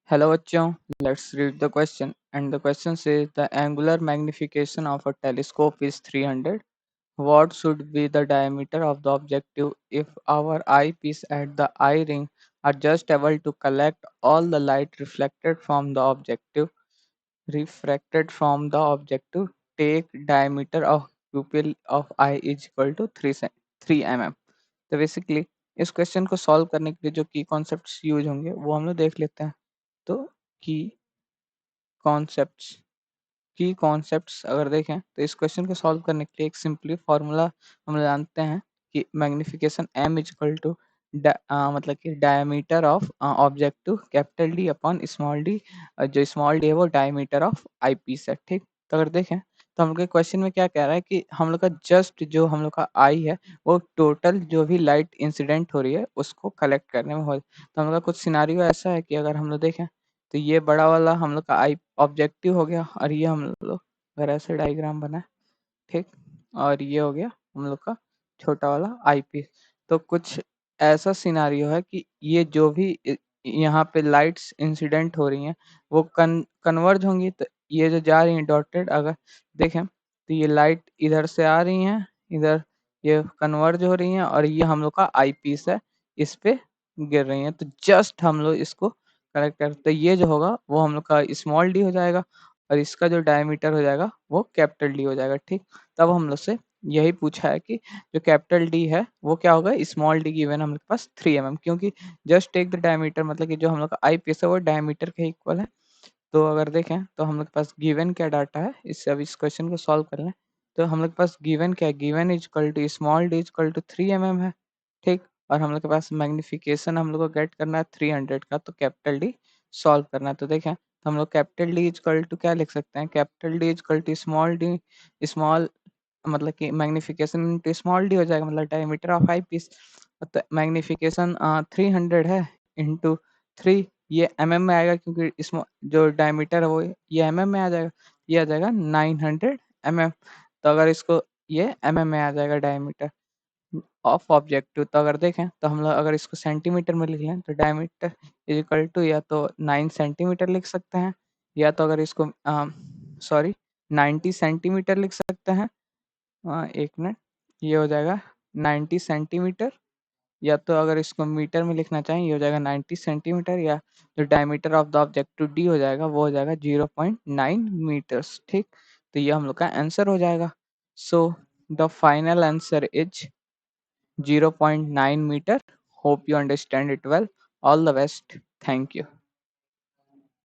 Hello बच्चों, let's read the question. And the question says the angular magnification of a telescope is 300. What should be the diameter of the objective if our eyepiece at the eye ring are just able to collect all the light refracted from the objective? Take diameter of pupil of eye is equal to 3 mm. तो basically इस question को solve करने के लिए जो की concepts use होंगे वो हम लोग देख लेते हैं। तो की कॉन्सेप्ट्स की कॉन्सेप्ट्स अगर देखें तो इस क्वेश्चन को सॉल्व करने के लिए एक सिंपली फॉर्मूला हम जानते हैं कि magnification m is equal to मतलब कि diameter of objective capital D upon small D. जो स्मॉल डी है वो डायमीटर ऑफ आई पीस है। ठीक, तो अगर देखें तो हम लोग के क्वेश्चन में क्या कह रहा है कि हम लोग का जस्ट जो हम लोग का आई है वो टोटल जो भी लाइट इंसिडेंट हो रही है उसको कलेक्ट करने में हो। तो हम लोग का कुछ सिनारियो ऐसा है कि अगर हम लोग देखें तो ये बड़ा वाला हम लोग का आई ऑब्जेक्टिव हो गया और ये हम लोग अगर ऐसे डायग्राम बना, ठीक, और ये हो गया हम लोग का छोटा वाला आईपीस। तो कुछ ऐसा सिनारियो है कि ये जो भी यहाँ पे लाइट्स इंसिडेंट हो रही हैं वो कन्वर्ज होंगी। तो ये जो जा रही हैं डॉटेड अगर देखें तो ये लाइट इधर से आ रही हैं, इधर ये कन्वर्ज हो रही हैं और ये हम लोग का आईपीस है, इस पे गिर रही हैं। तो जस्ट हम लोग इसको करेक्ट करते ये जो होगा वो हम लोग का स्मॉल डी हो जाएगा और इसका जो डायमीटर हो जाएगा वो कैपिटल डी हो जाएगा। ठीक, तब हम लोग से यही पूछा है कि जो कैपिटल डी है वो क्या होगा, स्मॉल डी गिवन हम लोग के पास 3 mm, क्योंकि जस्ट टेक द डायमीटर मतलब कि जो हम लोग का आई पीस है वो डायमीटर के इक्वल है। तो अगर देखें तो हम लोग के पास गिवन क्या डाटा है, इससे अब इस क्वेश्चन को सॉल्व कर लें। तो हम लोग के पास गिवन क्या है, given is equal to small D is equal to 3 mm है। ठीक, और हम लोग के पास मैग्निफिकेशन हम लोग को गेट करना है 300 का, तो कैपिटल डी सॉल्व करना है। तो देखें तो हम लोग capital D is equal to क्या लिख सकते हैं, capital D is equal to small D, small मतलब कि मैग्निफिकेशन इंटू स्मॉल डी हो जाएगा, मतलब डायमीटर ऑफ आई पीस। तो मैग्निफिकेशन 300 है इंटू 3, ये mm में आएगा क्योंकि इसमें जो डायमीटर है वो ये mm में आ जाएगा, ये आ जाएगा 900 mm। तो अगर इसको ये mm में आ जाएगा डायमीटर ऑफ ऑब्जेक्टिव। तो अगर देखें तो हम लोग अगर इसको सेंटीमीटर में लिख लें तो डायमीटर इज इक्वल टू या तो 9 सेंटीमीटर लिख सकते हैं, या तो अगर इसको 90 सेंटीमीटर लिख सकते हैं। एक मिनट, ये हो जाएगा 90 सेंटीमीटर, या तो अगर इसको मीटर में लिखना चाहें ये हो जाएगा 90 सेंटीमीटर, या जो diameter of the objective D हो जाएगा वो हो जाएगा 0.9 मीटर्स। ठीक, तो ये हम लोग का आंसर हो जाएगा। So the final answer is 0.9 meter. Hope you understand it well. All the best. Thank you.